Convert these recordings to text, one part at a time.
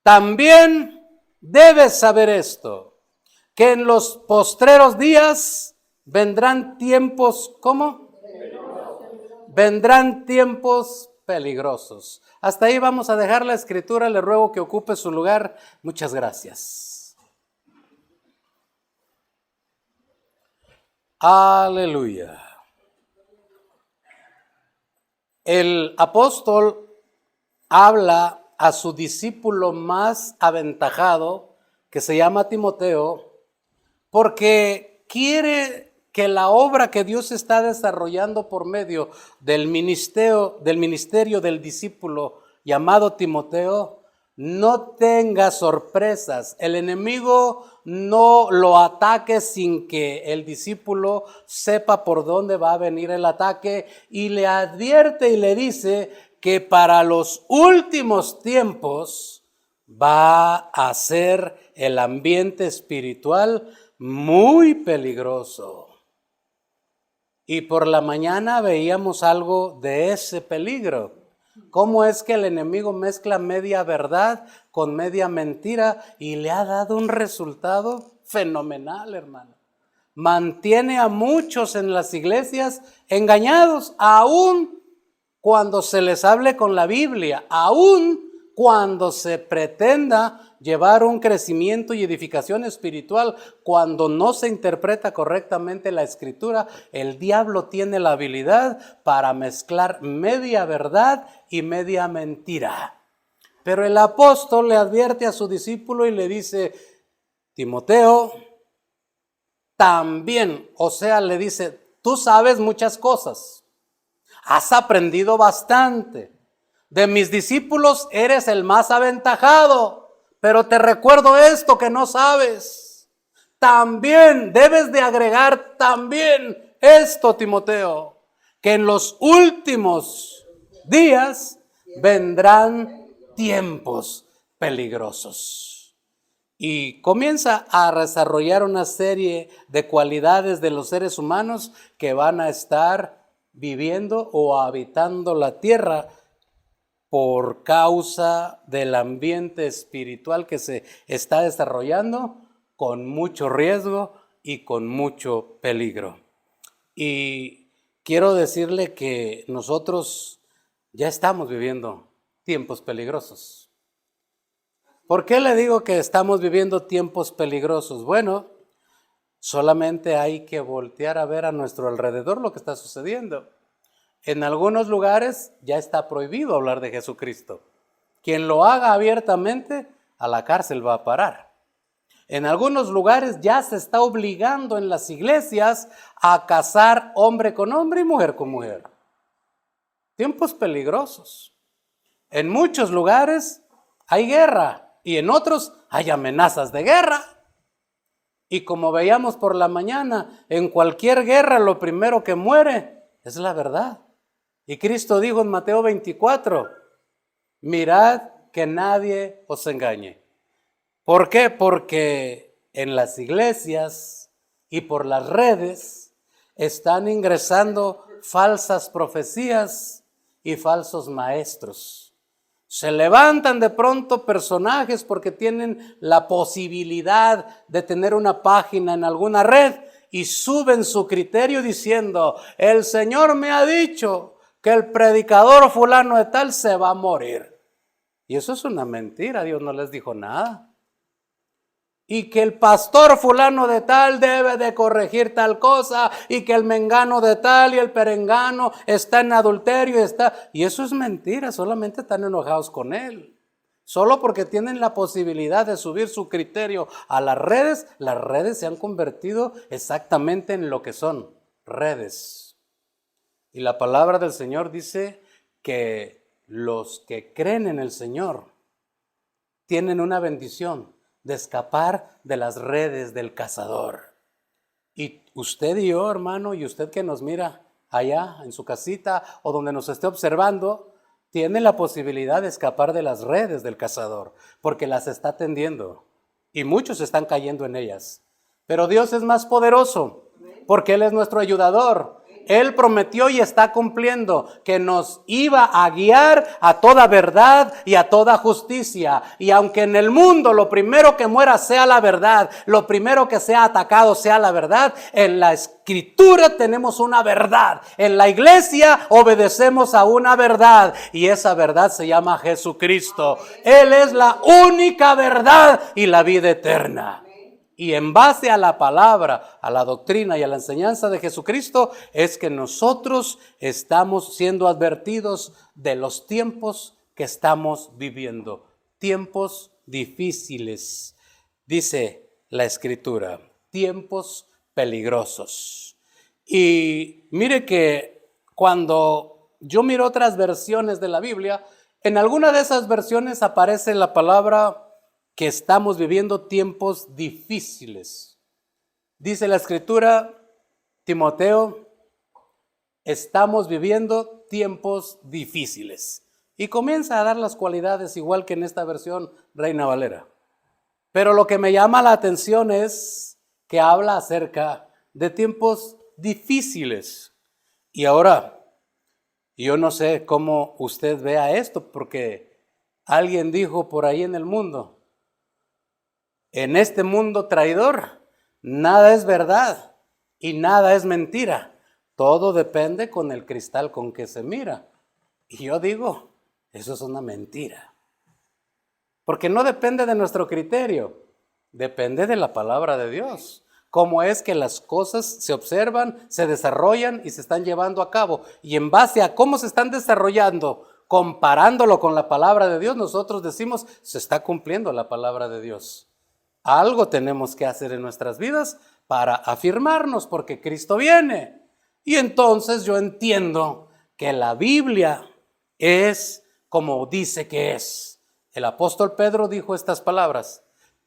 También debes saber esto, que en los postreros días vendrán tiempos, ¿cómo? Vendrán tiempos peligrosos. Hasta ahí vamos a dejar la escritura, le ruego que ocupe su lugar. Muchas gracias. Aleluya. El apóstol habla a su discípulo más aventajado, que se llama Timoteo, porque quiere que la obra que Dios está desarrollando por medio del ministerio del discípulo llamado Timoteo no tenga sorpresas. El enemigo no lo ataque sin que el discípulo sepa por dónde va a venir el ataque, y le advierte y le dice que para los últimos tiempos va a ser el ambiente espiritual muy peligroso. Y por la mañana veíamos algo de ese peligro. ¿Cómo es que el enemigo mezcla media verdad con media mentira y le ha dado un resultado fenomenal, hermano? Mantiene a muchos en las iglesias engañados, aún cuando se les hable con la Biblia, aún cuando se pretenda llevar un crecimiento y edificación espiritual, cuando no se interpreta correctamente la escritura, el diablo tiene la habilidad para mezclar media verdad y media mentira. Pero el apóstol le advierte a su discípulo y le dice, Timoteo, también, o sea, le dice, tú sabes muchas cosas, has aprendido bastante. De mis discípulos eres el más aventajado, pero te recuerdo esto que no sabes. También debes de agregar también esto, Timoteo, que en los últimos días vendrán tiempos peligrosos. Y comienza a desarrollar una serie de cualidades de los seres humanos que van a estar viviendo o habitando la tierra por causa del ambiente espiritual que se está desarrollando con mucho riesgo y con mucho peligro. Y quiero decirle que nosotros ya estamos viviendo tiempos peligrosos. ¿Por qué le digo que estamos viviendo tiempos peligrosos? Bueno, solamente hay que voltear a ver a nuestro alrededor lo que está sucediendo. En algunos lugares ya está prohibido hablar de Jesucristo. Quien lo haga abiertamente, a la cárcel va a parar. En algunos lugares ya se está obligando en las iglesias a casar hombre con hombre y mujer con mujer. Tiempos peligrosos. En muchos lugares hay guerra y en otros hay amenazas de guerra. Y como veíamos por la mañana, en cualquier guerra lo primero que muere es la verdad. Y Cristo dijo en Mateo 24, mirad que nadie os engañe. ¿Por qué? Porque en las iglesias y por las redes están ingresando falsas profecías y falsos maestros. Se levantan de pronto personajes porque tienen la posibilidad de tener una página en alguna red y suben su criterio diciendo, el Señor me ha dicho que el predicador fulano de tal se va a morir. Y eso es una mentira, Dios no les dijo nada. Y que el pastor fulano de tal debe de corregir tal cosa, y que el mengano de tal y el perengano está en adulterio, y eso es mentira, solamente están enojados con él. Solo porque tienen la posibilidad de subir su criterio a las redes se han convertido exactamente en lo que son, redes. Y la palabra del Señor dice que los que creen en el Señor tienen una bendición de escapar de las redes del cazador. Y usted y yo, hermano, y usted que nos mira allá en su casita o donde nos esté observando, tiene la posibilidad de escapar de las redes del cazador, porque las está tendiendo y muchos están cayendo en ellas. Pero Dios es más poderoso, porque Él es nuestro ayudador. Él prometió y está cumpliendo que nos iba a guiar a toda verdad y a toda justicia. Y aunque en el mundo lo primero que muera sea la verdad, lo primero que sea atacado sea la verdad, en la Escritura tenemos una verdad. En la iglesia obedecemos a una verdad y esa verdad se llama Jesucristo. Él es la única verdad y la vida eterna. Y en base a la palabra, a la doctrina y a la enseñanza de Jesucristo, es que nosotros estamos siendo advertidos de los tiempos que estamos viviendo. Tiempos difíciles, dice la Escritura, tiempos peligrosos. Y mire que cuando yo miro otras versiones de la Biblia, en alguna de esas versiones aparece la palabra que estamos viviendo tiempos difíciles. Dice la Escritura, Timoteo, estamos viviendo tiempos difíciles. Y comienza a dar las cualidades igual que en esta versión Reina Valera. Pero lo que me llama la atención es que habla acerca de tiempos difíciles. Y ahora, yo no sé cómo usted vea esto, porque alguien dijo por ahí en el mundo, en este mundo traidor, nada es verdad y nada es mentira. Todo depende con el cristal con que se mira. Y yo digo, eso es una mentira. Porque no depende de nuestro criterio, depende de la palabra de Dios. Cómo es que las cosas se observan, se desarrollan y se están llevando a cabo. Y en base a cómo se están desarrollando, comparándolo con la palabra de Dios, nosotros decimos, se está cumpliendo la palabra de Dios. Algo tenemos que hacer en nuestras vidas para afirmarnos porque Cristo viene. Y entonces yo entiendo que la Biblia es como dice que es. El apóstol Pedro dijo estas palabras: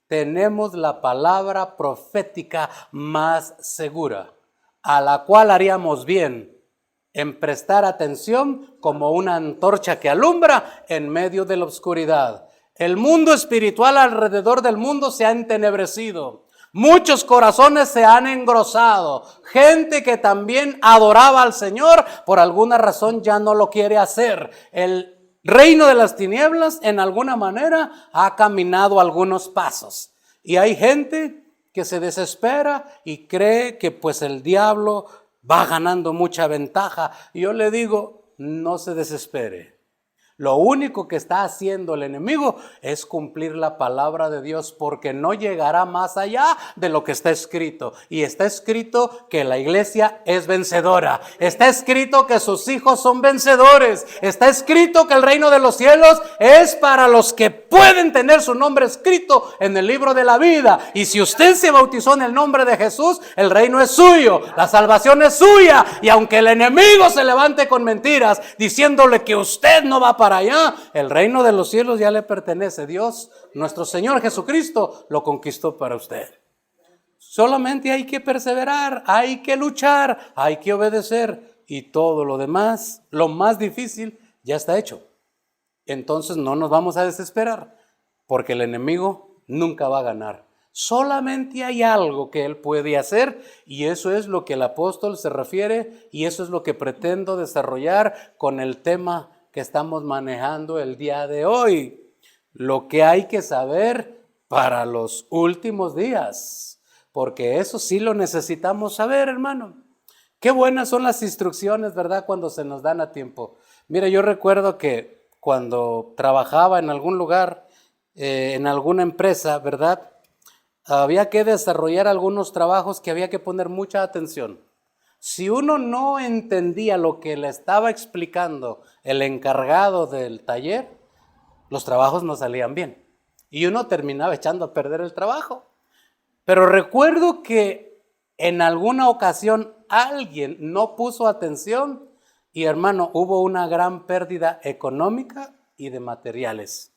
tenemos la palabra profética más segura, a la cual haríamos bien en prestar atención como una antorcha que alumbra en medio de la oscuridad. El mundo espiritual alrededor del mundo se ha entenebrecido. Muchos corazones se han engrosado. Gente que también adoraba al Señor, por alguna razón ya no lo quiere hacer. El reino de las tinieblas en alguna manera ha caminado algunos pasos. Y hay gente que se desespera y cree que pues el diablo va ganando mucha ventaja. Y yo le digo, no se desespere. Lo único que está haciendo el enemigo es cumplir la palabra de Dios, porque no llegará más allá de lo que está escrito. Y está escrito que la iglesia es vencedora. Está escrito que sus hijos son vencedores. Está escrito que el reino de los cielos es para los que pueden tener su nombre escrito en el libro de la vida. Y si usted se bautizó en el nombre de Jesús, el reino es suyo, la salvación es suya. Y aunque el enemigo se levante con mentiras diciéndole que usted no va para allá, el reino de los cielos ya le pertenece. Dios, nuestro Señor Jesucristo, lo conquistó para usted. Solamente hay que perseverar, hay que luchar, hay que obedecer, y todo lo demás, lo más difícil, ya está hecho. Entonces no nos vamos a desesperar, porque el enemigo nunca va a ganar. Solamente hay algo que él puede hacer, y eso es lo que el apóstol se refiere, y eso es lo que pretendo desarrollar con el tema que estamos manejando el día de hoy. Lo que hay que saber para los últimos días, porque eso sí lo necesitamos saber, hermano. Qué buenas son las instrucciones, ¿verdad?, cuando se nos dan a tiempo. Mira, yo recuerdo que cuando trabajaba en algún lugar, en alguna empresa, ¿verdad?, había que desarrollar algunos trabajos que había que poner mucha atención. Si uno no entendía lo que le estaba explicando el encargado del taller, los trabajos no salían bien y uno terminaba echando a perder el trabajo. Pero recuerdo que en alguna ocasión alguien no puso atención y, hermano, hubo una gran pérdida económica y de materiales.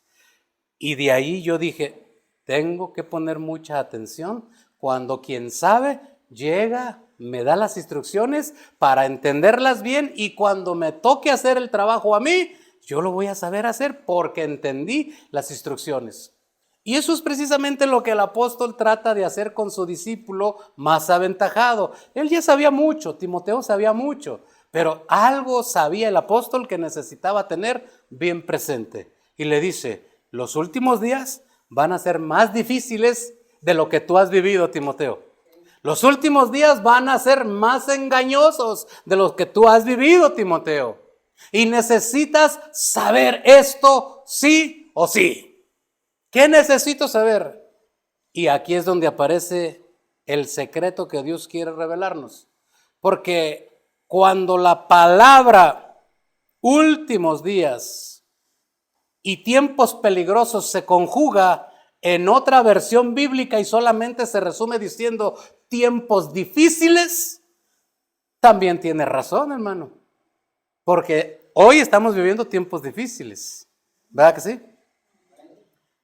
Y de ahí yo dije, tengo que poner mucha atención cuando quien sabe llega, me da las instrucciones para entenderlas bien, y cuando me toque hacer el trabajo a mí, yo lo voy a saber hacer porque entendí las instrucciones. Y eso es precisamente lo que el apóstol trata de hacer con su discípulo más aventajado. Él ya sabía mucho, Timoteo sabía mucho, pero algo sabía el apóstol que necesitaba tener bien presente. Y le dice, los últimos días van a ser más difíciles de lo que tú has vivido, Timoteo. Los últimos días van a ser más engañosos de los que tú has vivido, Timoteo. Y necesitas saber esto sí o sí. ¿Qué necesito saber? Y aquí es donde aparece el secreto que Dios quiere revelarnos. Porque cuando la palabra últimos días y tiempos peligrosos se conjuga en otra versión bíblica y solamente se resume diciendo tiempos difíciles, también tiene razón, hermano. Porque hoy estamos viviendo tiempos difíciles. ¿Verdad que sí?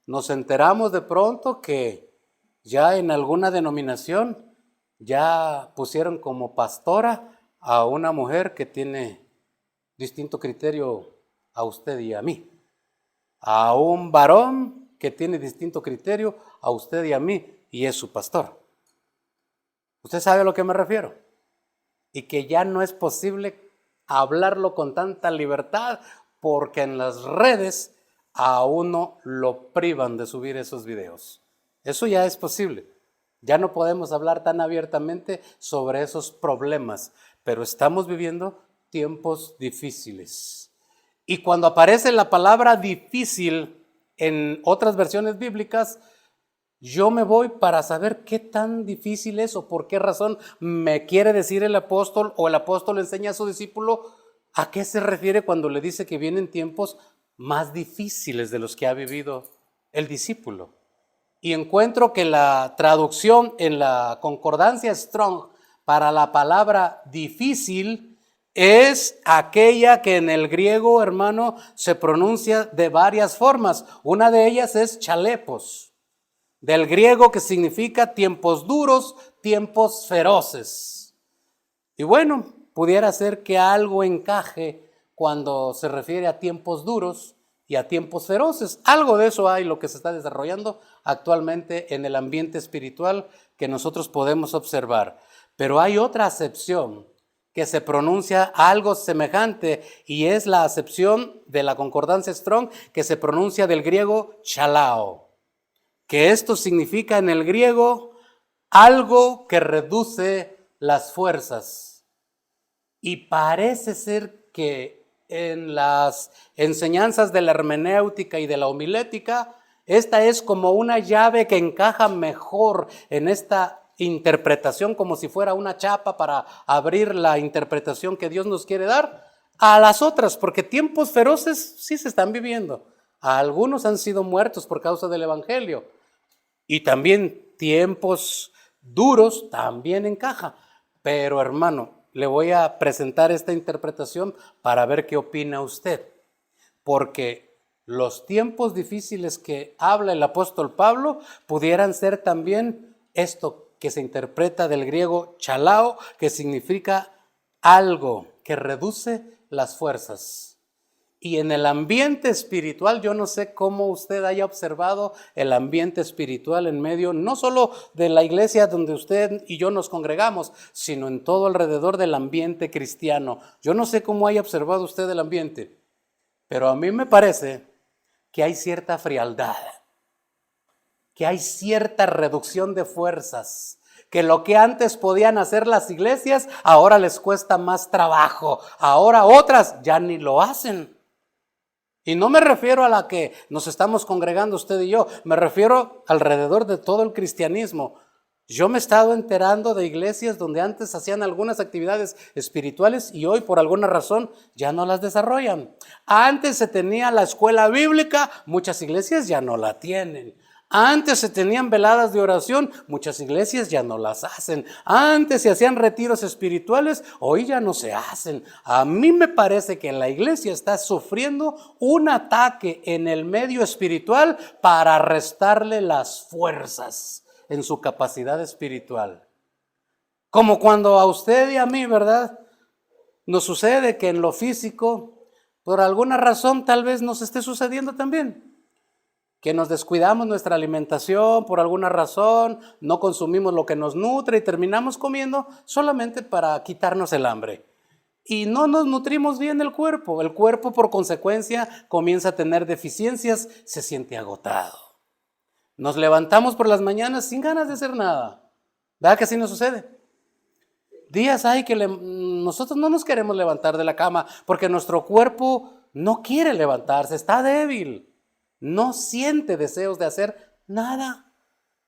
Nos enteramos de pronto que ya en alguna denominación ya pusieron como pastora a una mujer que tiene distinto criterio a usted y a mí. A un varón que tiene distinto criterio a usted y a mí y es su pastor. ¿Usted sabe a lo que me refiero? Y que ya no es posible hablarlo con tanta libertad porque en las redes a uno lo privan de subir esos videos. Eso ya es posible. Ya no podemos hablar tan abiertamente sobre esos problemas, pero estamos viviendo tiempos difíciles. Y cuando aparece la palabra difícil en otras versiones bíblicas, yo me voy para saber qué tan difícil es o por qué razón me quiere decir el apóstol o el apóstol enseña a su discípulo a qué se refiere cuando le dice que vienen tiempos más difíciles de los que ha vivido el discípulo. Y encuentro que la traducción en la concordancia Strong para la palabra difícil es aquella que en el griego, hermano, se pronuncia de varias formas. Una de ellas es chalepos, del griego que significa tiempos duros, tiempos feroces. Y bueno, pudiera ser que algo encaje cuando se refiere a tiempos duros y a tiempos feroces. Algo de eso hay, lo que se está desarrollando actualmente en el ambiente espiritual que nosotros podemos observar. Pero hay otra acepción que se pronuncia algo semejante y es la acepción de la concordancia Strong que se pronuncia del griego chalao, que esto significa en el griego algo que reduce las fuerzas. Y parece ser que en las enseñanzas de la hermenéutica y de la homilética, esta es como una llave que encaja mejor en esta interpretación, como si fuera una chapa para abrir la interpretación que Dios nos quiere dar a las otras, porque tiempos feroces sí se están viviendo. Algunos han sido muertos por causa del evangelio y también tiempos duros también encaja. Pero hermano, le voy a presentar esta interpretación para ver qué opina usted, porque los tiempos difíciles que habla el apóstol Pablo pudieran ser también esto que se interpreta del griego chalao, que significa algo que reduce las fuerzas. Y en el ambiente espiritual, yo no sé cómo usted haya observado el ambiente espiritual en medio, no solo de la iglesia donde usted y yo nos congregamos, sino en todo alrededor del ambiente cristiano. Yo no sé cómo haya observado usted el ambiente, pero a mí me parece que hay cierta frialdad, que hay cierta reducción de fuerzas, que lo que antes podían hacer las iglesias, ahora les cuesta más trabajo, ahora otras ya ni lo hacen. Y no me refiero a la que nos estamos congregando usted y yo, me refiero alrededor de todo el cristianismo. Yo me he estado enterando de iglesias donde antes hacían algunas actividades espirituales y hoy por alguna razón ya no las desarrollan. Antes se tenía la escuela bíblica, muchas iglesias ya no la tienen. Antes se tenían veladas de oración, muchas iglesias ya no las hacen. Antes se hacían retiros espirituales, hoy ya no se hacen. A mí me parece que la iglesia está sufriendo un ataque en el medio espiritual para restarle las fuerzas en su capacidad espiritual. Como cuando a usted y a mí, ¿verdad? Nos sucede que en lo físico, por alguna razón tal vez nos esté sucediendo también. que nos descuidamos nuestra alimentación por alguna razón, no consumimos lo que nos nutre y terminamos comiendo solamente para quitarnos el hambre. Y no nos nutrimos bien el cuerpo por consecuencia comienza a tener deficiencias, se siente agotado. Nos levantamos por las mañanas sin ganas de hacer nada. ¿Verdad que así nos sucede? Días hay que nosotros no nos queremos levantar de la cama porque nuestro cuerpo no quiere levantarse, está débil, no siente deseos de hacer nada,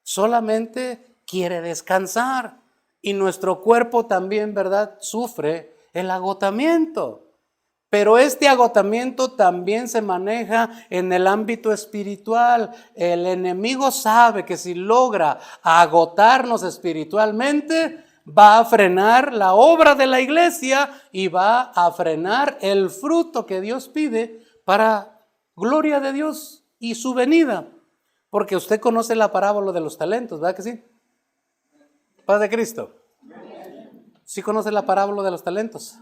solamente quiere descansar. Y nuestro cuerpo también, ¿verdad?, sufre el agotamiento. Pero este agotamiento también se maneja en el ámbito espiritual. El enemigo sabe que si logra agotarnos espiritualmente, va a frenar la obra de la iglesia y va a frenar el fruto que Dios pide para gloria de Dios y su venida. Porque usted conoce la parábola de los talentos, ¿verdad que sí? Paz de Cristo. ¿Sí conoce la parábola de los talentos?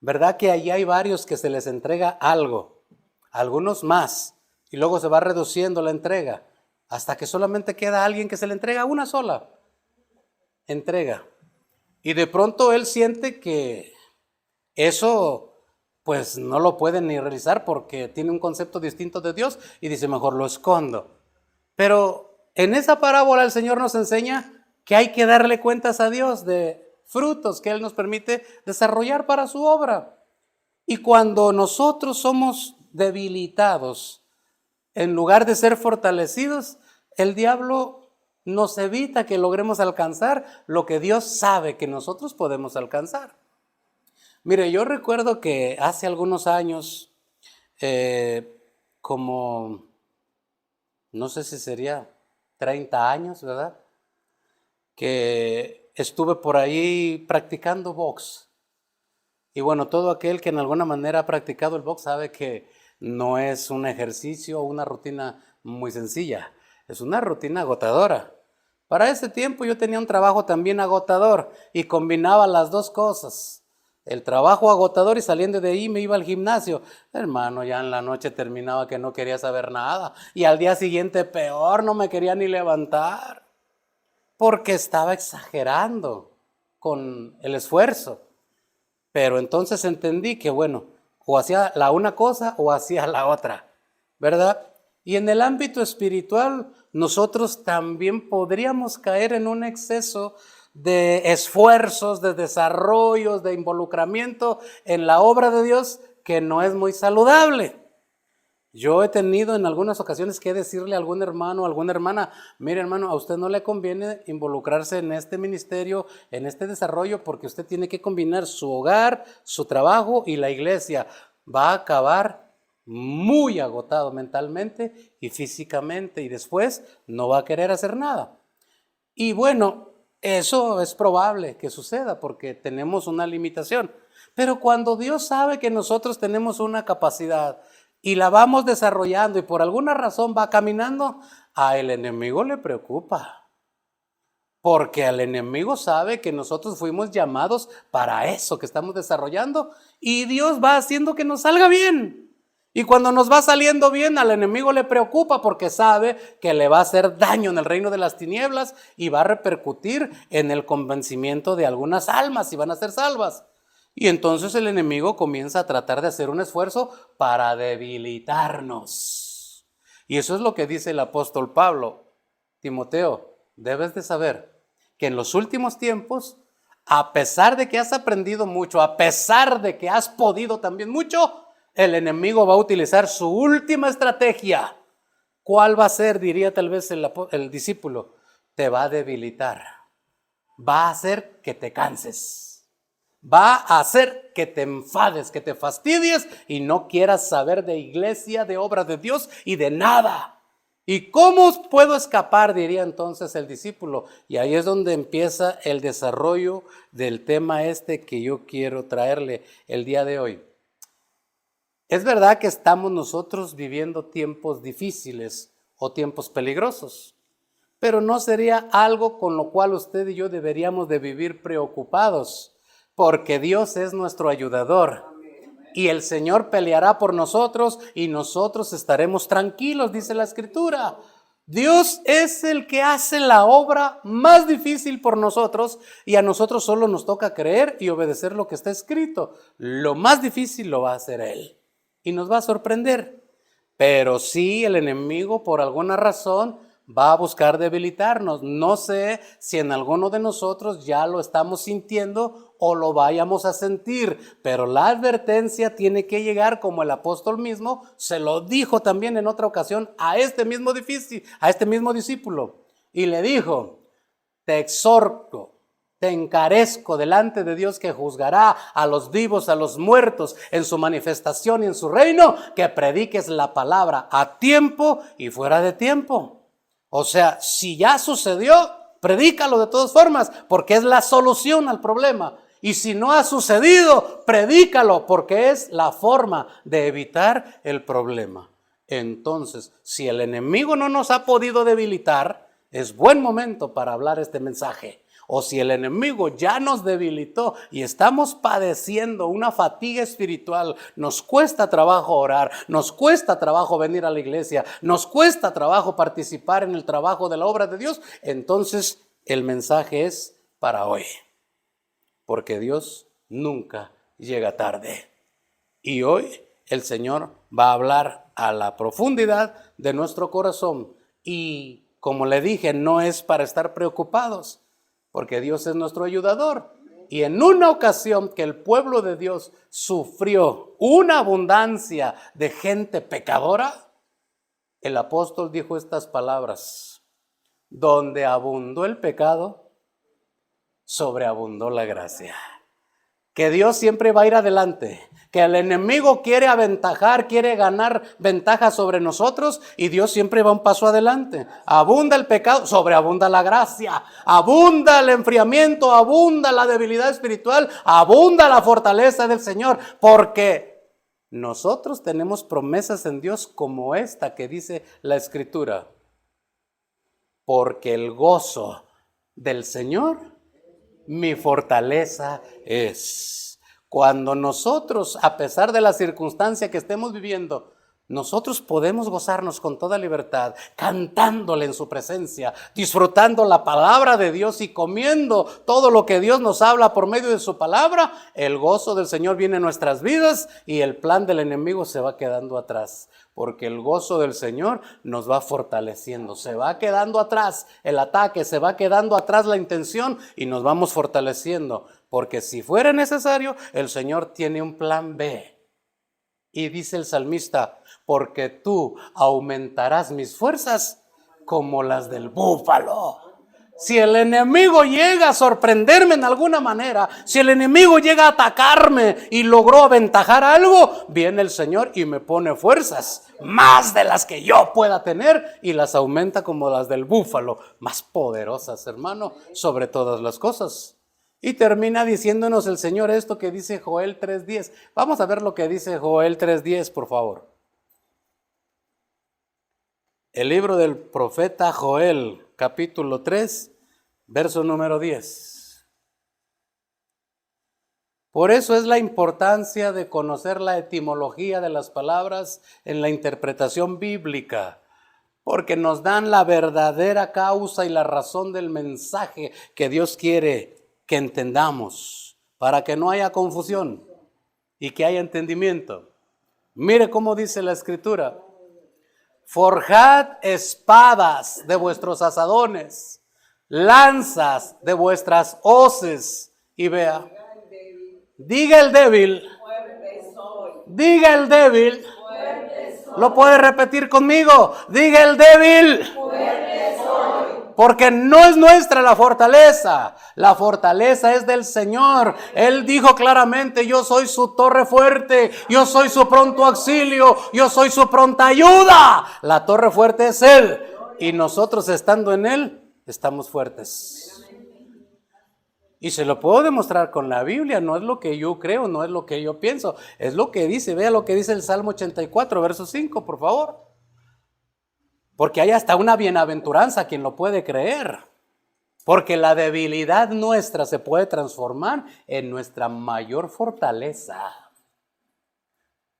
¿Verdad que allí hay varios que se les entrega algo, algunos más, y luego se va reduciendo la entrega, hasta que solamente queda alguien que se le entrega una sola entrega? Y de pronto él siente que eso pues no lo puede ni realizar porque tiene un concepto distinto de Dios y dice, mejor lo escondo. Pero en esa parábola el Señor nos enseña que hay que darle cuentas a Dios de frutos que Él nos permite desarrollar para su obra. Y cuando nosotros somos debilitados, en lugar de ser fortalecidos, el diablo nos evita que logremos alcanzar lo que Dios sabe que nosotros podemos alcanzar. Mire, yo recuerdo que hace algunos años, como, no sé si sería 30 años, ¿verdad?, que estuve por ahí practicando box. Y bueno, todo aquel que en alguna manera ha practicado el box sabe que no es un ejercicio o una rutina muy sencilla, es una rutina agotadora. Para ese tiempo yo tenía un trabajo también agotador y combinaba las dos cosas. El trabajo agotador y saliendo de ahí me iba al gimnasio. Hermano, ya en la noche terminaba que no quería saber nada. Y al día siguiente peor, no me quería ni levantar. Porque estaba exagerando con el esfuerzo. Pero entonces entendí que bueno, o hacía la una cosa o hacía la otra, ¿verdad? Y en el ámbito espiritual nosotros también podríamos caer en un exceso de esfuerzos, de desarrollos, de involucramiento en la obra de Dios que no es muy saludable. Yo he tenido en algunas ocasiones que decirle a algún hermano o alguna hermana, mire hermano, a usted no le conviene involucrarse en este ministerio, en este desarrollo, porque usted tiene que combinar su hogar, su trabajo y la iglesia. Va a acabar muy agotado mentalmente y físicamente y después no va a querer hacer nada. Y bueno, eso es probable que suceda porque tenemos una limitación. Pero cuando Dios sabe que nosotros tenemos una capacidad y la vamos desarrollando y por alguna razón va caminando, a el enemigo le preocupa. Porque al enemigo sabe que nosotros fuimos llamados para eso que estamos desarrollando y Dios va haciendo que nos salga bien. Y cuando nos va saliendo bien, al enemigo le preocupa porque sabe que le va a hacer daño en el reino de las tinieblas y va a repercutir en el convencimiento de algunas almas y van a ser salvas. Y entonces el enemigo comienza a tratar de hacer un esfuerzo para debilitarnos. Y eso es lo que dice el apóstol Pablo. Timoteo, debes de saber que en los últimos tiempos, a pesar de que has aprendido mucho, a pesar de que has podido también mucho, el enemigo va a utilizar su última estrategia. ¿Cuál va a ser? Diría tal vez el discípulo. Te va a debilitar. Va a hacer que te canses. Va a hacer que te enfades, que te fastidies y no quieras saber de iglesia, de obra de Dios y de nada. ¿Y cómo puedo escapar? Diría entonces el discípulo. Y ahí es donde empieza el desarrollo del tema que yo quiero traerle el día de hoy. Es verdad que estamos nosotros viviendo tiempos difíciles o tiempos peligrosos, pero no sería algo con lo cual usted y yo deberíamos de vivir preocupados, porque Dios es nuestro ayudador. Y el Señor peleará por nosotros y nosotros estaremos tranquilos, dice la Escritura. Dios es el que hace la obra más difícil por nosotros y a nosotros solo nos toca creer y obedecer lo que está escrito. Lo más difícil lo va a hacer Él y nos va a sorprender. Pero sí, el enemigo por alguna razón va a buscar debilitarnos. No sé si en alguno de nosotros ya lo estamos sintiendo o lo vayamos a sentir, pero la advertencia tiene que llegar, como el apóstol mismo se lo dijo también en otra ocasión a este mismo discípulo, y le dijo: te exhorto, te encarezco delante de Dios, que juzgará a los vivos, a los muertos en su manifestación y en su reino, que prediques la palabra a tiempo y fuera de tiempo. O sea, si ya sucedió, predícalo de todas formas, porque es la solución al problema. Y si no ha sucedido, predícalo, porque es la forma de evitar el problema. Entonces, si el enemigo no nos ha podido debilitar, es buen momento para hablar este mensaje. O si el enemigo ya nos debilitó y estamos padeciendo una fatiga espiritual, nos cuesta trabajo orar, nos cuesta trabajo venir a la iglesia, nos cuesta trabajo participar en el trabajo de la obra de Dios, entonces el mensaje es para hoy. Porque Dios nunca llega tarde. Y hoy el Señor va a hablar a la profundidad de nuestro corazón. Y como le dije, no es para estar preocupados, porque Dios es nuestro ayudador. Y en una ocasión que el pueblo de Dios sufrió una abundancia de gente pecadora, el apóstol dijo estas palabras: donde abundó el pecado, sobreabundó la gracia. Que Dios siempre va a ir adelante, que el enemigo quiere aventajar, quiere ganar ventaja sobre nosotros, y Dios siempre va un paso adelante. Abunda el pecado, sobreabunda la gracia, abunda el enfriamiento, abunda la debilidad espiritual, abunda la fortaleza del Señor, porque nosotros tenemos promesas en Dios como esta que dice la Escritura: porque el gozo del Señor mi fortaleza es. Cuando nosotros, a pesar de la circunstancia que estemos viviendo, nosotros podemos gozarnos con toda libertad, cantándole en su presencia, disfrutando la palabra de Dios y comiendo todo lo que Dios nos habla por medio de su palabra, el gozo del Señor viene en nuestras vidas y el plan del enemigo se va quedando atrás. Porque el gozo del Señor nos va fortaleciendo, se va quedando atrás el ataque, se va quedando atrás la intención y nos vamos fortaleciendo. Porque si fuera necesario, el Señor tiene un plan B. Y dice el salmista: porque tú aumentarás mis fuerzas como las del búfalo. Si el enemigo llega a sorprenderme en alguna manera, si el enemigo llega a atacarme y logró aventajar algo, viene el Señor y me pone fuerzas más de las que yo pueda tener y las aumenta como las del búfalo, más poderosas, hermano, sobre todas las cosas. Y termina diciéndonos el Señor esto que dice Joel 3:10. Vamos a ver lo que dice Joel 3:10, por favor. El libro del profeta Joel, capítulo 3, verso número 10. Por eso es la importancia de conocer la etimología de las palabras en la interpretación bíblica, porque nos dan la verdadera causa y la razón del mensaje que Dios quiere que entendamos, para que no haya confusión y que haya entendimiento. Mire cómo dice la Escritura: forjad espadas de vuestros asadones, lanzas de vuestras hoces. Y vea, diga el débil, diga el débil, lo puede repetir conmigo, diga el débil, porque no es nuestra la fortaleza es del Señor. Él dijo claramente: yo soy su torre fuerte, yo soy su pronto auxilio, yo soy su pronta ayuda. La torre fuerte es Él, y nosotros estando en Él, estamos fuertes. Y se lo puedo demostrar con la Biblia, no es lo que yo creo, no es lo que yo pienso, es lo que dice. Vea lo que dice el Salmo 84, verso 5, por favor. Porque hay hasta una bienaventuranza quien lo puede creer. Porque la debilidad nuestra se puede transformar en nuestra mayor fortaleza.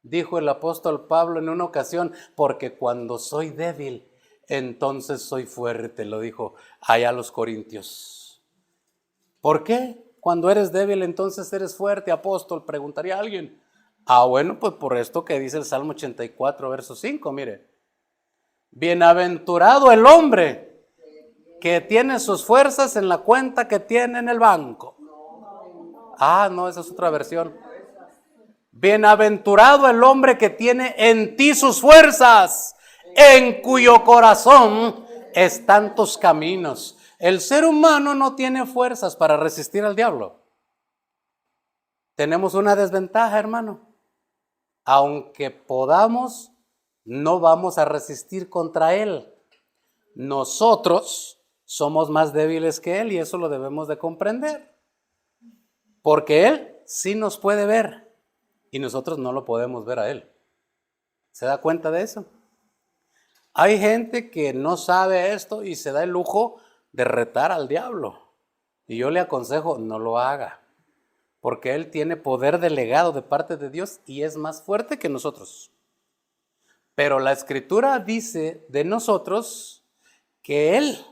dijo el apóstol Pablo en una ocasión, porque cuando soy débil, entonces soy fuerte, lo dijo allá a los Corintios. ¿Por qué? Cuando eres débil, entonces eres fuerte, apóstol, preguntaría alguien. Bueno, pues por esto que dice el Salmo 84, verso 5, mire. Bienaventurado el hombre que tiene sus fuerzas en la cuenta que tiene en el banco. No, esa es otra versión. Bienaventurado el hombre que tiene en ti sus fuerzas, en cuyo corazón están tus caminos. El ser humano no tiene fuerzas para resistir al diablo. Tenemos una desventaja, hermano. Aunque podamos, no vamos a resistir contra él. Nosotros somos más débiles que él y eso lo debemos de comprender. Porque él sí nos puede ver y nosotros no lo podemos ver a él. ¿Se da cuenta de eso? Hay gente que no sabe esto y se da el lujo de retar al diablo. Y yo le aconsejo, no lo haga. Porque él tiene poder delegado de parte de Dios y es más fuerte que nosotros. Pero la Escritura dice de nosotros que él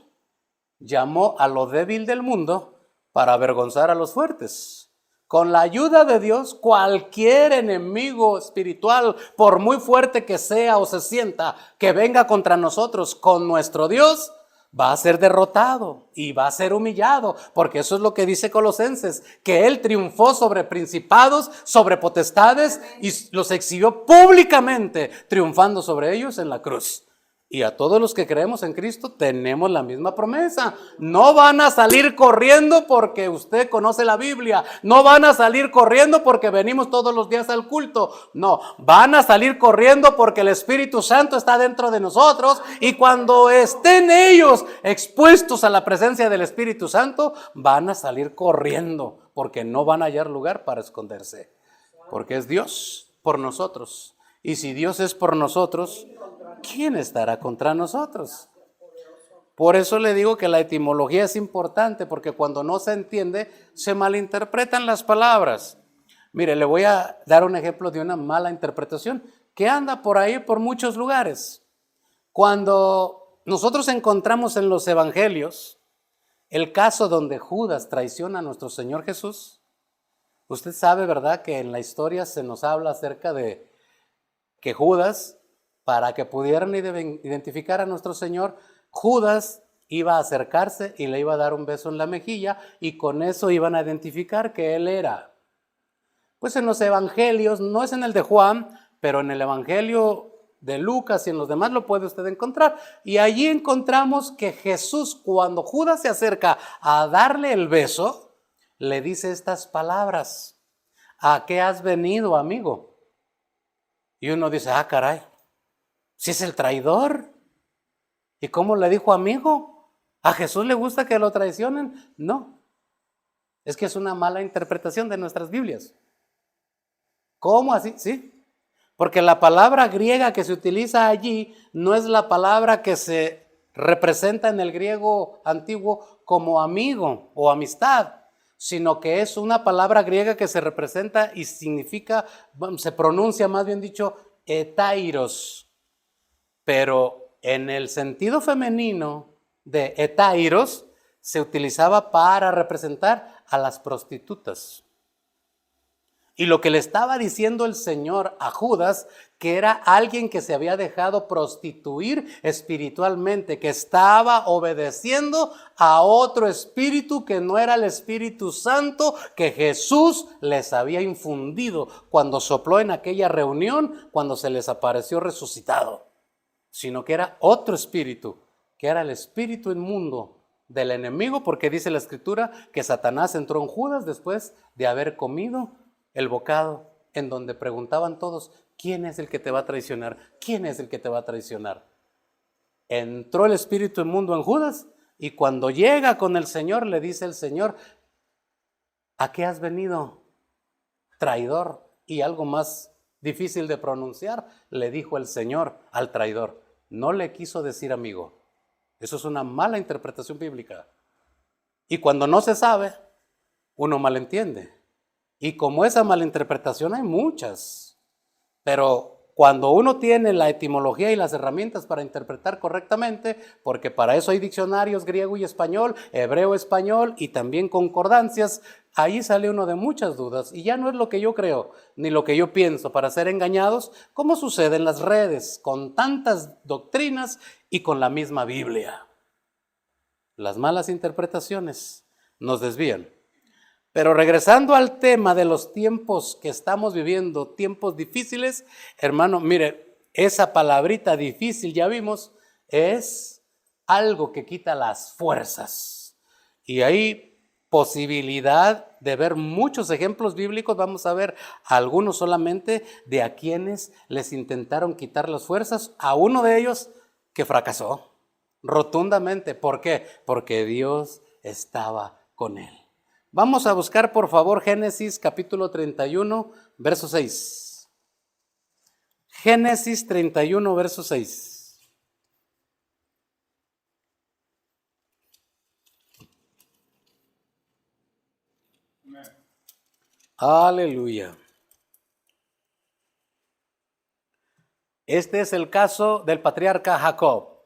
llamó a lo débil del mundo para avergonzar a los fuertes. Con la ayuda de Dios, cualquier enemigo espiritual, por muy fuerte que sea o se sienta, que venga contra nosotros, con nuestro Dios, va a ser derrotado y va a ser humillado, porque eso es lo que dice Colosenses, que él triunfó sobre principados, sobre potestades y los exhibió públicamente, triunfando sobre ellos en la cruz. Y a todos los que creemos en Cristo tenemos la misma promesa. No van a salir corriendo porque usted conoce la Biblia. No van a salir corriendo porque venimos todos los días al culto. No, van a salir corriendo porque el Espíritu Santo está dentro de nosotros. Y cuando estén ellos expuestos a la presencia del Espíritu Santo, van a salir corriendo porque no van a hallar lugar para esconderse. Porque es Dios por nosotros. Y si Dios es por nosotros, ¿quién estará contra nosotros? Por eso le digo que la etimología es importante, porque cuando no se entiende, se malinterpretan las palabras. Mire, le voy a dar un ejemplo de una mala interpretación que anda por ahí por muchos lugares. Cuando nosotros encontramos en los evangelios el caso donde Judas traiciona a nuestro Señor Jesús, usted sabe, ¿verdad?, que en la historia se nos habla acerca de que Judas, para que pudieran identificar a nuestro Señor, Judas iba a acercarse y le iba a dar un beso en la mejilla y con eso iban a identificar que él era. Pues en los evangelios, no es en el de Juan, pero en el evangelio de Lucas y en los demás lo puede usted encontrar. Y allí encontramos que Jesús, cuando Judas se acerca a darle el beso, le dice estas palabras: ¿a qué has venido, amigo? Y uno dice, caray, si es el traidor. ¿Y cómo le dijo amigo? ¿A Jesús le gusta que lo traicionen? No, es que es una mala interpretación de nuestras Biblias. ¿Cómo así? Sí, porque la palabra griega que se utiliza allí no es la palabra que se representa en el griego antiguo como amigo o amistad, sino que es una palabra griega que se representa y significa, se pronuncia más bien dicho, etairos. Pero en el sentido femenino de etairos se utilizaba para representar a las prostitutas. Y lo que le estaba diciendo el Señor a Judas, que era alguien que se había dejado prostituir espiritualmente, que estaba obedeciendo a otro espíritu que no era el Espíritu Santo que Jesús les había infundido cuando sopló en aquella reunión, cuando se les apareció resucitado, sino que era otro espíritu, que era el espíritu inmundo del enemigo, porque dice la Escritura que Satanás entró en Judas después de haber comido el bocado en donde preguntaban todos, ¿quién es el que te va a traicionar? ¿Quién es el que te va a traicionar? Entró el espíritu inmundo en Judas y cuando llega con el Señor le dice el Señor, ¿a qué has venido, traidor? Y algo más difícil de pronunciar, le dijo el Señor al traidor. No le quiso decir amigo. Eso es una mala interpretación bíblica. Y cuando no se sabe, uno malentiende. Y como esa malinterpretación hay muchas, Pero cuando uno tiene la etimología y las herramientas para interpretar correctamente, porque para eso hay diccionarios griego y español, hebreo, español y también concordancias, ahí sale uno de muchas dudas y ya no es lo que yo creo ni lo que yo pienso para ser engañados, como sucede en las redes con tantas doctrinas y con la misma Biblia. Las malas interpretaciones nos desvían. Pero regresando al tema de los tiempos que estamos viviendo, tiempos difíciles, hermano, mire, esa palabrita difícil, ya vimos, es algo que quita las fuerzas. Y hay posibilidad de ver muchos ejemplos bíblicos, vamos a ver algunos solamente de a quienes les intentaron quitar las fuerzas, a uno de ellos que fracasó rotundamente. ¿Por qué? Porque Dios estaba con él. Vamos a buscar, por favor, Génesis capítulo 31, verso 6. Génesis 31, verso 6. Aleluya. Este es el caso del patriarca Jacob.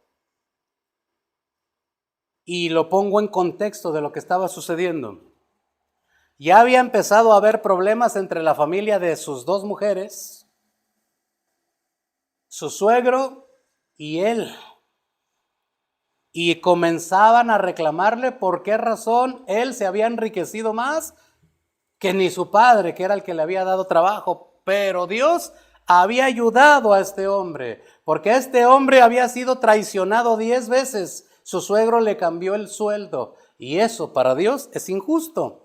Y lo pongo en contexto de lo que estaba sucediendo. Ya había empezado a haber problemas entre la familia de sus dos mujeres, su suegro y él. Y comenzaban a reclamarle por qué razón él se había enriquecido más que ni su padre, que era el que le había dado trabajo. Pero Dios había ayudado a este hombre, porque este hombre había sido traicionado 10 veces. Su suegro le cambió el sueldo y eso para Dios es injusto.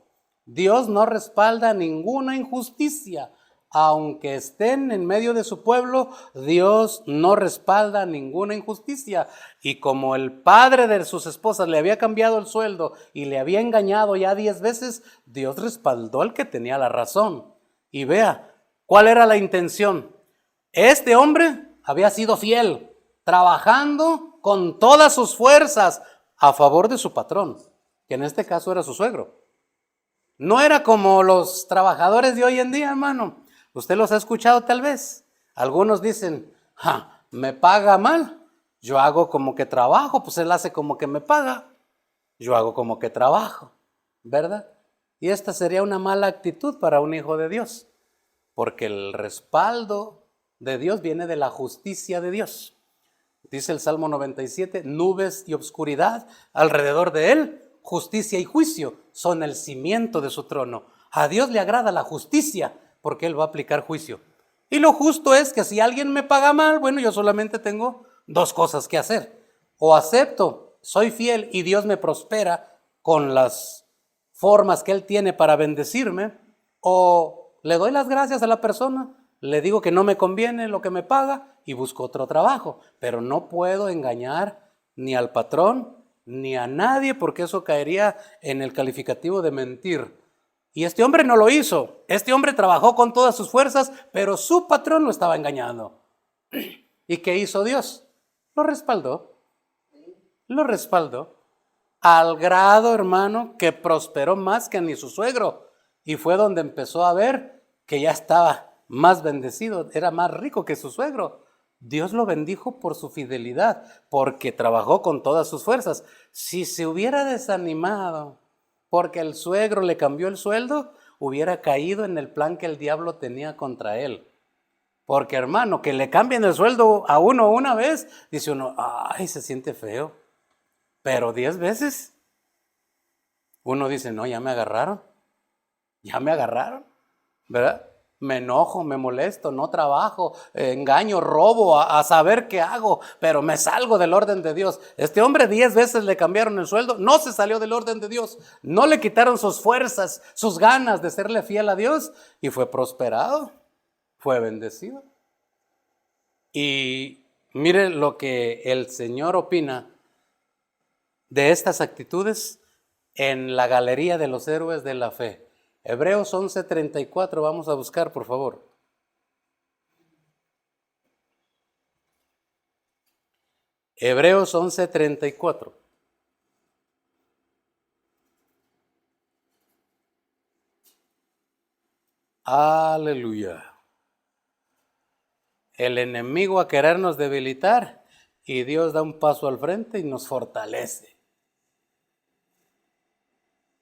Dios no respalda ninguna injusticia. Aunque estén en medio de su pueblo, Dios no respalda ninguna injusticia. Y como el padre de sus esposas le había cambiado el sueldo y le había engañado ya 10 veces, Dios respaldó al que tenía la razón. Y vea, ¿cuál era la intención? Este hombre había sido fiel, trabajando con todas sus fuerzas a favor de su patrón, que en este caso era su suegro. No era como los trabajadores de hoy en día, hermano. Usted los ha escuchado tal vez. Algunos dicen, me paga mal. Yo hago como que trabajo, pues él hace como que me paga. Yo hago como que trabajo, ¿verdad? Y esta sería una mala actitud para un hijo de Dios, porque el respaldo de Dios viene de la justicia de Dios. Dice el Salmo 97, nubes y obscuridad alrededor de él, justicia y juicio son el cimiento de su trono. A Dios le agrada la justicia porque él va a aplicar juicio. Y lo justo es que si alguien me paga mal, bueno, yo solamente tengo dos cosas que hacer. O acepto, soy fiel y Dios me prospera con las formas que él tiene para bendecirme, o le doy las gracias a la persona, le digo que no me conviene lo que me paga y busco otro trabajo, pero no puedo engañar ni al patrón ni a nadie porque eso caería en el calificativo de mentir. Y este hombre no lo hizo, este hombre trabajó con todas sus fuerzas, pero su patrón lo estaba engañando. ¿Y qué hizo Dios? Lo respaldó, lo respaldó. Al grado, hermano, que prosperó más que ni su suegro. Y fue donde empezó a ver que ya estaba más bendecido, era más rico que su suegro. Dios lo bendijo por su fidelidad, porque trabajó con todas sus fuerzas. Si se hubiera desanimado porque el suegro le cambió el sueldo, hubiera caído en el plan que el diablo tenía contra él. Porque, hermano, que le cambien el sueldo a uno una vez, dice uno, ay, se siente feo. Pero 10 veces, uno dice, no, ya me agarraron, ¿verdad? Me enojo, me molesto, no trabajo, engaño, robo, a saber qué hago, pero me salgo del orden de Dios. Este hombre 10 veces le cambiaron el sueldo, no se salió del orden de Dios, no le quitaron sus fuerzas, sus ganas de serle fiel a Dios y fue prosperado, fue bendecido. Y mire lo que el Señor opina de estas actitudes en la galería de los héroes de la fe. Hebreos 11:34, vamos a buscar, por favor. Hebreos 11:34. Aleluya. el enemigo a querernos debilitar y Dios da un paso al frente y nos fortalece.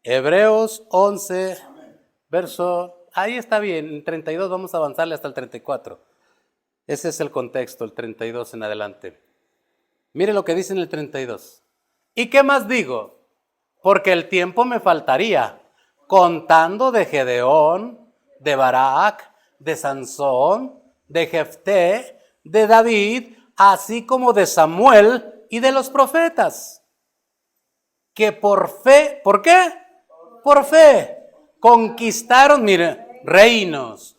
Hebreos 11, verso, ahí está bien, en 32 vamos a avanzarle hasta el 34. Ese es el contexto, el 32 en adelante. Mire lo que dice en el 32. ¿Y qué más digo? Porque el tiempo me faltaría, contando de Gedeón, de Barak, de Sansón, de Jefté, de David, así como de Samuel y de los profetas, que por fe, ¿por qué? Por fe, conquistaron, mire, reinos,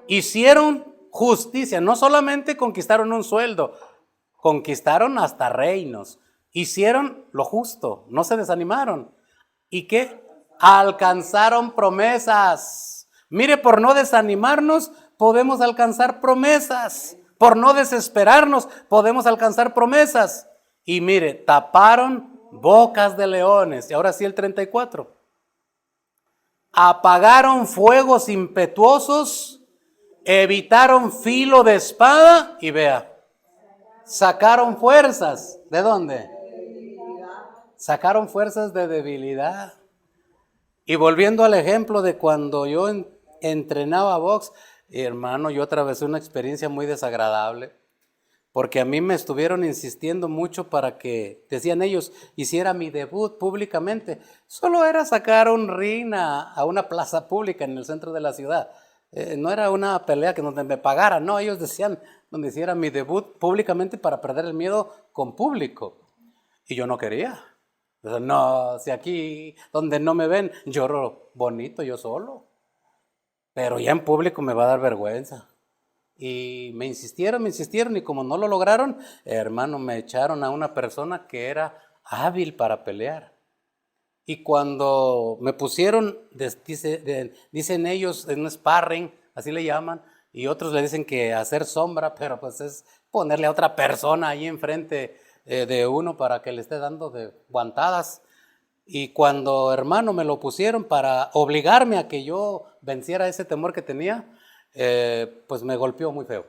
hicieron justicia, no solamente conquistaron un sueldo, conquistaron hasta reinos, hicieron lo justo, no se desanimaron. ¿Y qué? Alcanzaron promesas. Mire, por no desanimarnos, podemos alcanzar promesas. Por no desesperarnos, podemos alcanzar promesas. Y mire, taparon bocas de leones. Y ahora sí el 34. Apagaron fuegos impetuosos, evitaron filo de espada y vea, sacaron fuerzas. ¿De dónde? Sacaron fuerzas de debilidad. Y volviendo al ejemplo de cuando yo entrenaba box, hermano, yo atravesé una experiencia muy desagradable, porque a mí me estuvieron insistiendo mucho para que, decían ellos, hiciera mi debut públicamente. Solo era sacar un ring a una plaza pública en el centro de la ciudad. No era una pelea que donde me pagaran, no, ellos decían donde hiciera mi debut públicamente para perder el miedo con público. Y yo no quería. O sea, no, si aquí donde no me ven, lloro bonito yo solo. Pero ya en público me va a dar vergüenza. Y me insistieron y como no lo lograron, hermano, me echaron a una persona que era hábil para pelear. Y cuando me pusieron, dicen ellos, en un sparring, así le llaman, y otros le dicen que hacer sombra, pero pues es ponerle a otra persona ahí enfrente de uno para que le esté dando de guantadas. Y cuando, hermano, me lo pusieron para obligarme a que yo venciera ese temor que tenía, pues me golpeó muy feo.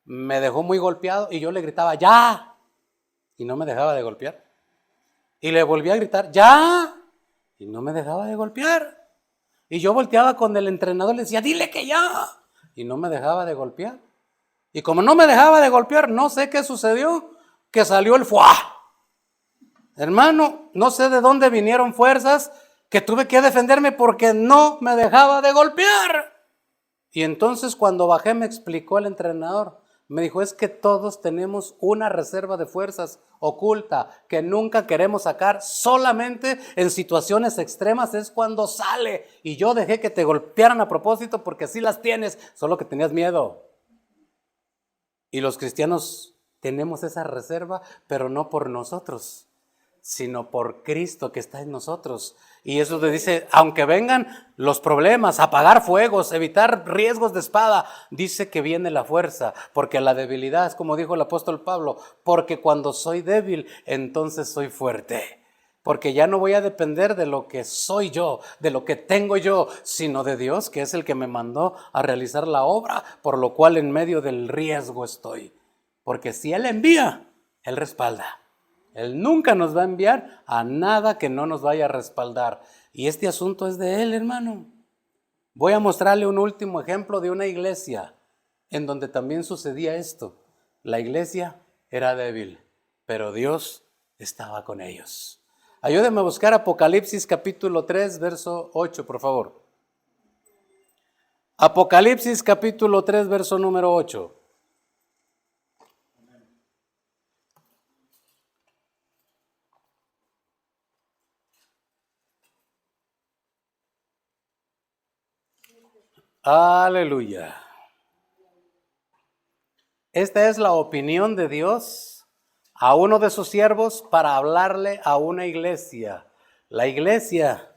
Me dejó muy golpeado y yo le gritaba, ¡ya! Y no me dejaba de golpear. Y le volví a gritar, ¡ya! Y no me dejaba de golpear. Y yo volteaba con el entrenador y le decía, ¡dile que ya! Y no me dejaba de golpear. Y como no me dejaba de golpear, no sé qué sucedió, que salió el ¡fuá! Hermano, no sé de dónde vinieron fuerzas que tuve que defenderme porque no me dejaba de golpear. Y entonces cuando bajé me explicó el entrenador, me dijo, es que todos tenemos una reserva de fuerzas oculta que nunca queremos sacar, solamente en situaciones extremas es cuando sale. Y yo dejé que te golpearan a propósito porque sí las tienes, solo que tenías miedo. Y los cristianos tenemos esa reserva, pero no por nosotros, sino por Cristo que está en nosotros. Y eso te dice, aunque vengan los problemas, apagar fuegos, evitar riesgos de espada, dice que viene la fuerza, porque la debilidad es como dijo el apóstol Pablo, porque cuando soy débil, entonces soy fuerte. Porque ya no voy a depender de lo que soy yo, de lo que tengo yo, sino de Dios, que es el que me mandó a realizar la obra, por lo cual en medio del riesgo estoy. Porque si Él envía, Él respalda. Él nunca nos va a enviar a nada que no nos vaya a respaldar. Y este asunto es de Él, hermano. Voy a mostrarle un último ejemplo de una iglesia en donde también sucedía esto. La iglesia era débil, pero Dios estaba con ellos. Ayúdenme a buscar Apocalipsis capítulo 3, verso 8, por favor. Apocalipsis capítulo 3, verso número 8. Aleluya. Esta es la opinión de Dios a uno de sus siervos para hablarle a una iglesia. La iglesia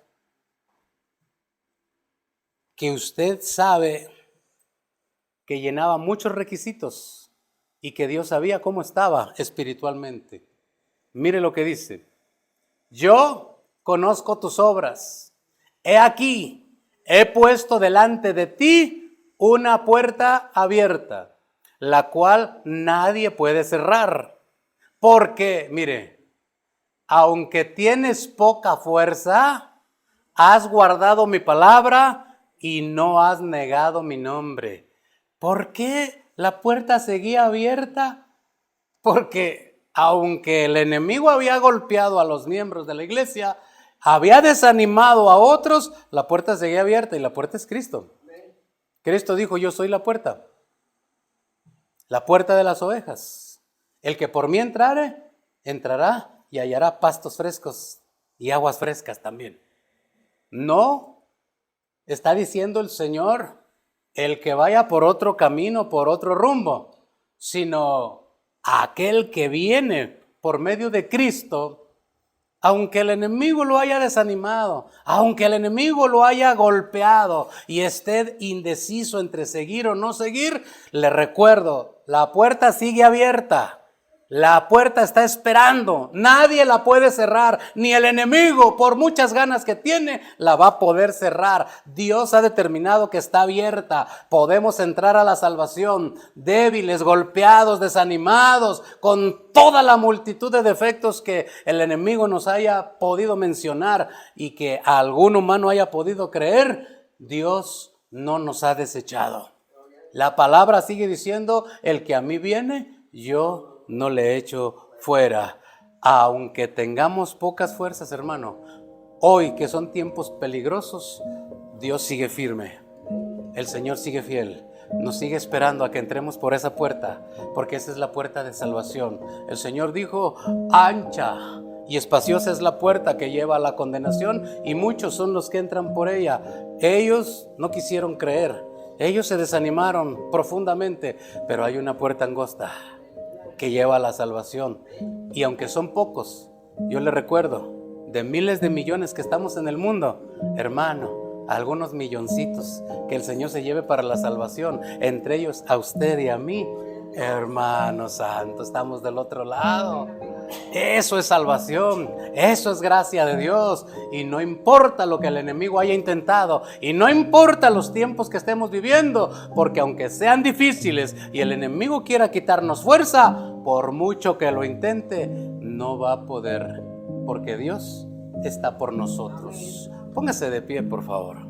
que usted sabe que llenaba muchos requisitos y que Dios sabía cómo estaba espiritualmente. Mire lo que dice. Yo conozco tus obras. He aquí, he puesto delante de ti una puerta abierta. la cual nadie puede cerrar. Porque, mire, aunque tienes poca fuerza, has guardado mi palabra y no has negado mi nombre. ¿Por qué la puerta seguía abierta? Porque aunque el enemigo había golpeado a los miembros de la iglesia, había desanimado a otros, la puerta seguía abierta y la puerta es Cristo. Cristo dijo, yo soy la puerta de las ovejas. El que por mí entrare, entrará y hallará pastos frescos y aguas frescas también. No, está diciendo el Señor, el que vaya por otro camino, por otro rumbo, sino aquel que viene por medio de Cristo. Aunque el enemigo lo haya desanimado, aunque el enemigo lo haya golpeado y esté indeciso entre seguir o no seguir, le recuerdo, la puerta sigue abierta. La puerta está esperando, nadie la puede cerrar, ni el enemigo, por muchas ganas que tiene, la va a poder cerrar. Dios ha determinado que está abierta, podemos entrar a la salvación, débiles, golpeados, desanimados, con toda la multitud de defectos que el enemigo nos haya podido mencionar y que algún humano haya podido creer. Dios no nos ha desechado. La palabra sigue diciendo, el que a mí viene, yo no le echo fuera. Aunque tengamos pocas fuerzas, hermano, hoy que son tiempos peligrosos, Dios sigue firme. El Señor sigue fiel. Nos sigue esperando a que entremos por esa puerta, porque esa es la puerta de salvación. El Señor dijo, ancha y espaciosa es la puerta que lleva a la condenación, y muchos son los que entran por ella. Ellos no quisieron creer, ellos se desanimaron profundamente, pero hay una puerta angosta que lleva a la salvación. Y aunque son pocos, yo les recuerdo, de miles de millones que estamos en el mundo, hermano, algunos milloncitos que el Señor se lleve para la salvación, entre ellos a usted y a mí, hermano santo, estamos del otro lado. Eso es salvación, eso es gracia de Dios, y no importa lo que el enemigo haya intentado, y no importa los tiempos que estemos viviendo, porque aunque sean difíciles y el enemigo quiera quitarnos fuerza, por mucho que lo intente, no va a poder, porque Dios está por nosotros. Póngase de pie, por favor.